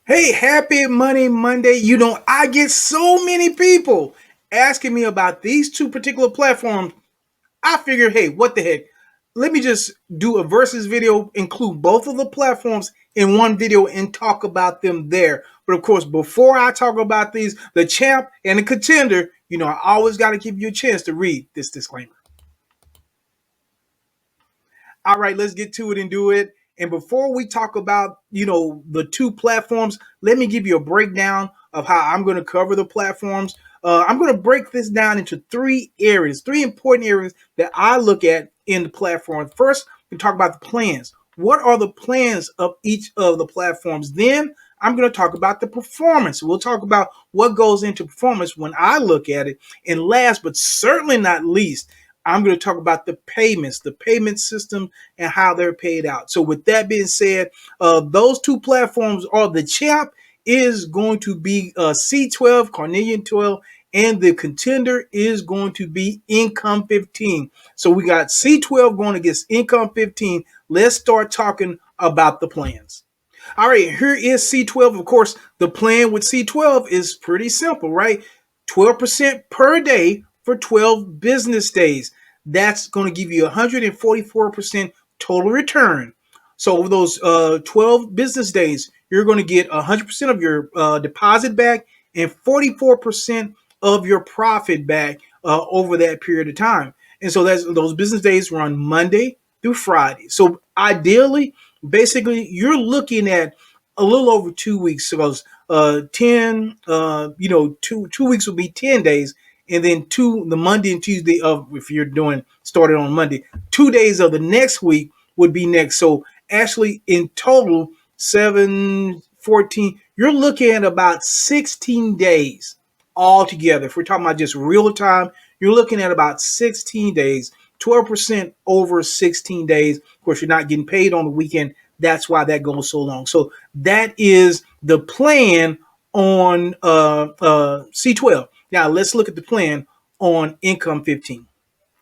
Hey, happy Money Monday. I get so many people asking me about these two particular platforms. I figured, hey, what the heck? Let me just do a versus video, include both of the platforms in one video and talk about them there. But of course, before I talk about these, the champ and the contender, I always got to give you a chance to read this disclaimer. All right, let's get to it and do it. And before we talk about, the two platforms, let me give you a breakdown of how I'm going to cover the platforms. I'm going to break this down into three areas, three important areas that I look at in the platform. First, we talk about the plans. What are the plans of each of the platforms? Then I'm going to talk about the performance. We'll talk about what goes into performance when I look at it. And last, but certainly not least, I'm going to talk about the payments, the payment system, and how they're paid out. So, with that being said, those two platforms are the champ is going to be C-12, Carnelian 12, and the contender is going to be Income 15. So, we got C-12 going against Income 15. Let's start talking about the plans. All right, here is C-12. Of course, the plan with C-12 is pretty simple, right? 12% per day for 12 business days. That's going to give you 144% total return. So over those 12 business days, you're going to get 100% of your deposit back and 44% of your profit back over that period of time. And so those business days run Monday through Friday. So ideally, basically, you're looking at a little over 2 weeks. So 10, 2 weeks would be 10 days. And then the Monday and Tuesday of, if you're doing started on Monday, 2 days of the next week would be next. So actually in total, 7, 14, you're looking at about 16 days altogether. If we're talking about just real time, you're looking at about 16 days, 12% over 16 days. Of course, you're not getting paid on the weekend. That's why that goes so long. So that is the plan on C-12. Now let's look at the plan on Income 15.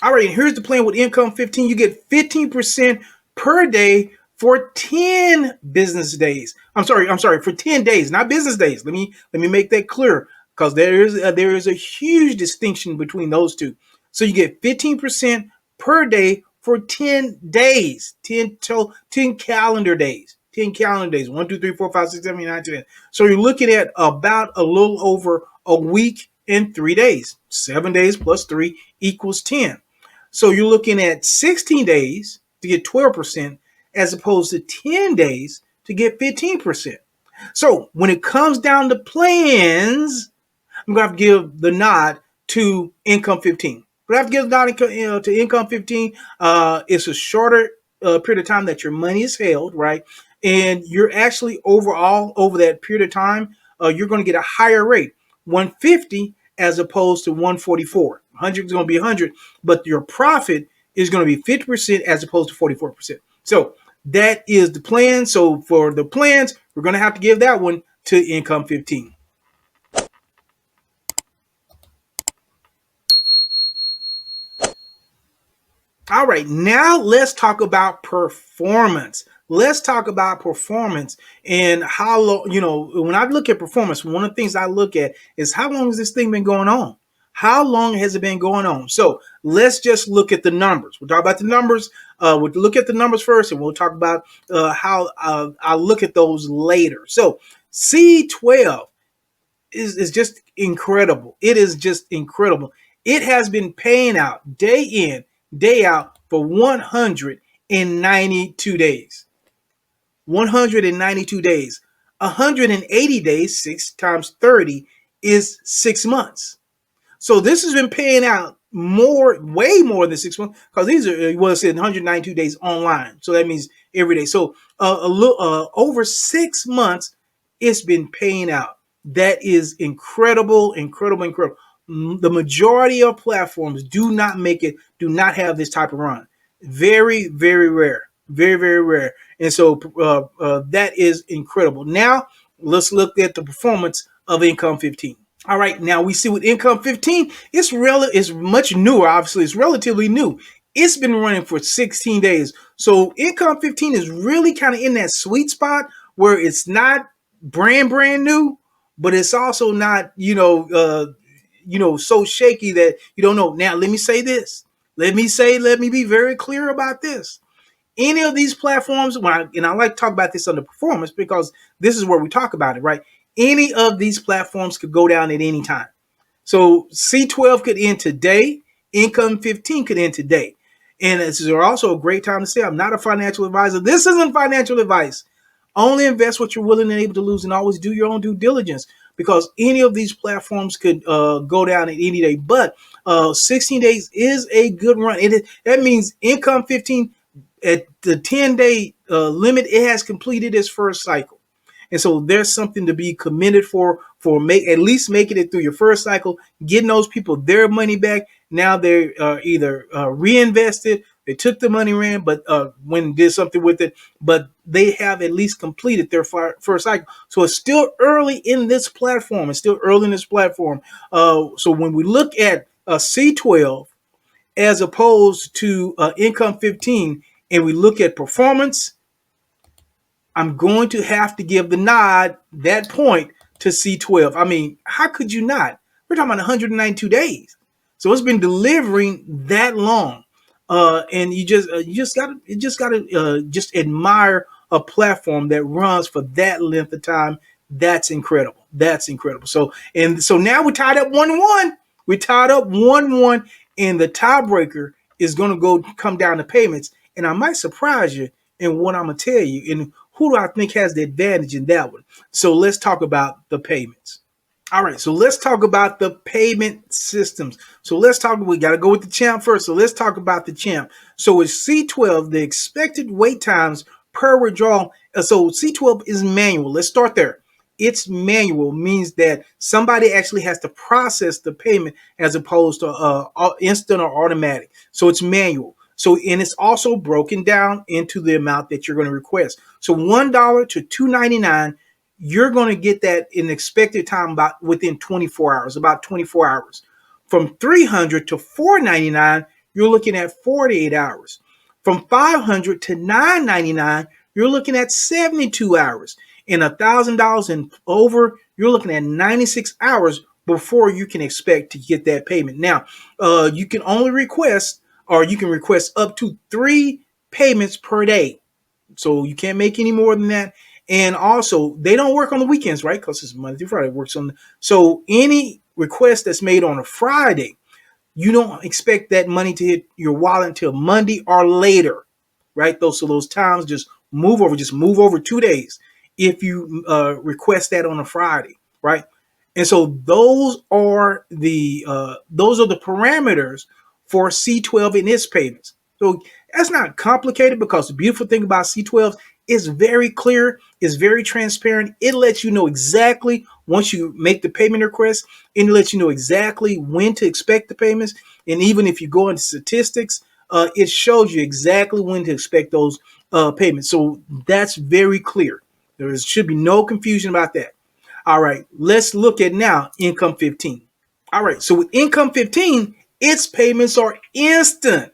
All right, here's the plan with Income 15. You get 15% per day for 10 business days. I'm sorry, for 10 days, not business days. Let me make that clear because there is a huge distinction between those two. So you get 15% per day for 10 days, 10 calendar days. 10 calendar days. 1, 2, 3, 4, 5, 6, 7, 8, 9, 10. So you're looking at about a little over a week and 3 days. 7 days plus 3 equals 10. So you're looking at 16 days to get 12% as opposed to 10 days to get 15%. So when it comes down to plans, I'm going to have to give the nod to Income 15. But I have to give the nod to Income 15. It's a shorter period of time that your money is held, right? And you're actually overall, over that period of time, you're going to get a higher rate, 150 as opposed to 144. 100 is going to be 100, but your profit is going to be 50% as opposed to 44%. So that is the plan. So for the plans, we're going to have to give that one to Income 15. All right, now let's talk about performance. Let's talk about performance and how long, when I look at performance, one of the things I look at is how long has this thing been going on? How long has it been going on? So let's just look at the numbers. We'll talk about the numbers. We'll look at the numbers first, and we'll talk about how I look at those later. So C-12 is just incredible. It is just incredible. It has been paying out day in, day out for 192 days. 192 days. 180 days, 6 times 30 is 6 months. So this has been paying out way more than 6 months, because these are, well, it said 192 days online. So that means every day. So a little over 6 months, it's been paying out. That is incredible, incredible, incredible. The majority of platforms do not have this type of run. Very, very rare. Very, very rare. And so that is incredible. Now, let's look at the performance of Income 15. All right, now we see with Income 15, it's much newer. Obviously, it's relatively new. It's been running for 16 days. So Income 15 is really kind of in that sweet spot where it's not brand new, but it's also not, so shaky that you don't know. Now, let me say this. Let me be very clear about this. Any of these platforms, and I like to talk about this under performance because this is where we talk about it, right? Any of these platforms could go down at any time. So C-12 could end today. Income 15 could end today. And this is also a great time to say I'm not a financial advisor. This isn't financial advice. Only invest what you're willing and able to lose, and always do your own due diligence because any of these platforms could go down at any day. But 16 days is a good run. That means income 15 at the 10-day limit, it has completed its first cycle. And so there's something to be commended for at least making it through your first cycle, getting those people their money back. Now they're either reinvested, they took the money in, but when did something with it, but they have at least completed their first cycle. So it's still early in this platform. So when we look at C-12 as opposed to income 15, and we look at performance, I'm going to have to give the nod that point to C-12. I mean, how could you not? We're talking about 192 days, so it's been delivering that long, and you just admire a platform that runs for that length of time. That's incredible. That's incredible. So now we're tied up 1-1. We tied up 1-1, and the tiebreaker is going to come down to payments. And I might surprise you in what I'm going to tell you. And who do I think has the advantage in that one? So let's talk about the payments. All right, so let's talk about the payment systems. We got to go with the champ first. So let's talk about the champ. So with C-12, the expected wait times per withdrawal. So C-12 is manual. Let's start there. It's manual means that somebody actually has to process the payment as opposed to instant or automatic. So it's manual. So, and it's also broken down into the amount that you're going to request. So $1 to $2.99, you're going to get that in expected time about within 24 hours, about 24 hours. From $300 to $4.99, you're looking at 48 hours. From $500 to $9.99, you're looking at 72 hours. And $1,000 and over, you're looking at 96 hours before you can expect to get that payment. Now, you can only request, or you can request up to 3 payments per day. So you can't make any more than that. And also, they don't work on the weekends, right? Because it's Monday through Friday. It works on. So any request that's made on a Friday, you don't expect that money to hit your wallet until Monday or later, right? Those times just move over 2 days if you request that on a Friday, right? And so those are the parameters for C-12 in its payments. So that's not complicated because the beautiful thing about C-12 is very clear, it's very transparent. It lets you know exactly once you make the payment request, and it lets you know exactly when to expect the payments. And even if you go into statistics, it shows you exactly when to expect those payments. So that's very clear. There should be no confusion about that. All right, let's look at now income 15. All right, so with income 15, its payments are instant.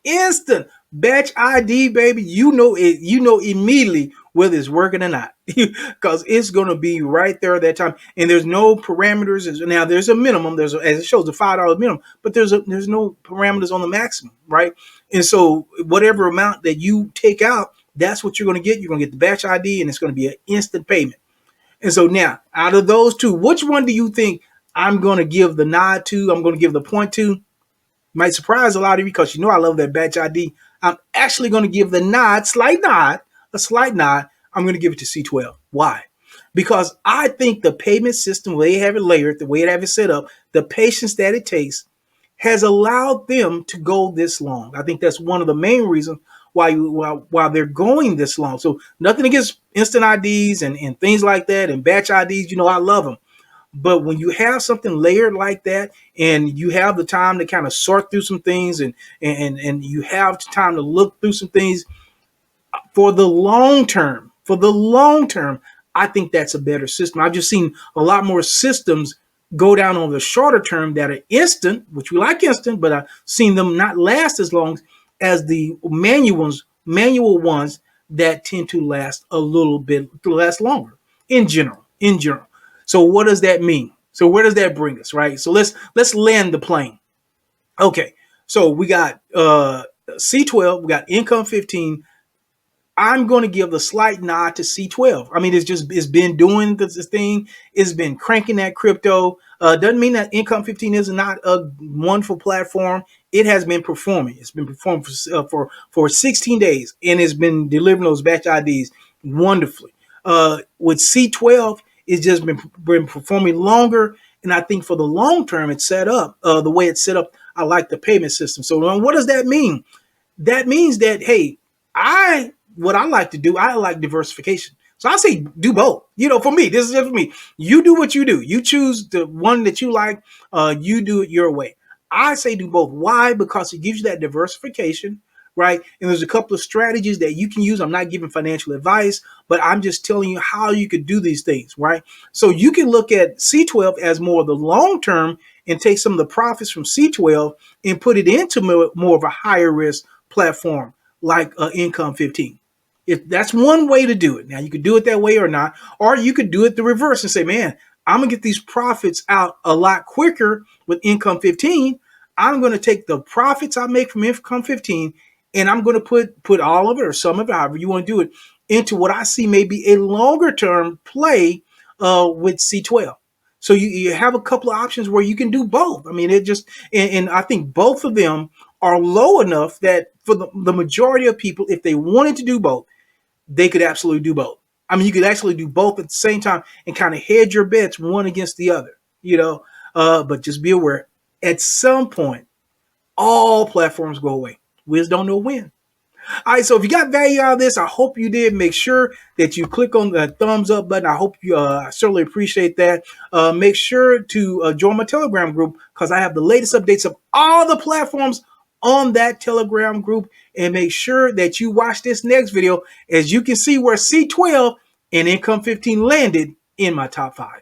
Instant. Batch ID, baby. You know it. You know immediately whether it's working or not, because it's going to be right there at that time. And there's no parameters. Now there's a minimum. As it shows, a $5 minimum, but there's no parameters on the maximum, right? And so whatever amount that you take out, that's what you're going to get. You're going to get the batch ID, and it's going to be an instant payment. And so now, out of those two, which one do you think I'm going to give the nod to? I'm going to give the point to. Might surprise a lot of you because you know I love that batch ID. I'm actually going to give the nod, a slight nod. I'm going to give it to C-12. Why? Because I think the payment system, the way they have it layered, the way they have it set up, the patience that it takes has allowed them to go this long. I think that's one of the main reasons why they're going this long. So nothing against instant IDs and things like that and batch IDs. You know, I love them. But when you have something layered like that, and you have the time to kind of sort through some things, and you have time to look through some things for the long term, I think that's a better system. I've just seen a lot more systems go down on the shorter term that are instant, which we like instant, but I've seen them not last as long as the manual ones that tend to last longer. in general. In general. So what does that mean? So where does that bring us, right? So let's land the plane. Okay. So we got C12, we got income 15. I'm going to give the slight nod to C12. I mean, it's been doing this thing. It's been cranking that crypto. Doesn't mean that Income 15 is not a wonderful platform. It has been performing. It's been performing for 16 days, and it's been delivering those batch IDs wonderfully. With C12, it's just been performing longer, and I think for the long term, it's set up the way it's set up. I like the payment system. So what does that mean? That means that, hey, what I like to do, I like diversification. So I say do both. For me, this is just for me. You do what you do. You choose the one that you like. You do it your way. I say do both. Why? Because it gives you that diversification, right? And there's a couple of strategies that you can use. I'm not giving financial advice, but I'm just telling you how you could do these things, right? So you can look at C12 as more of the long term and take some of the profits from C12 and put it into more of a higher risk platform like Income 15. If that's one way to do it. Now you could do it that way or not, or you could do it the reverse and say, man, I'm gonna get these profits out a lot quicker with Income 15. I'm gonna take the profits I make from Income 15 and I'm gonna put all of it or some of it, however you want to do it, into what I see may be a longer term play with C12. So you have a couple of options where you can do both. I mean, it just and I think both of them are low enough that for the majority of people, if they wanted to do both, they could absolutely do both. I mean, you could actually do both at the same time and kind of hedge your bets one against the other. But just be aware, at some point, all platforms go away. We just don't know when. All right, so if you got value out of this, I hope you did. Make sure that you click on the thumbs up button. I hope you I certainly appreciate that. Make sure to join my Telegram group because I have the latest updates of all the platforms on that Telegram group. And make sure that you watch this next video as you can see where C12 and Income 15 landed in my top 5.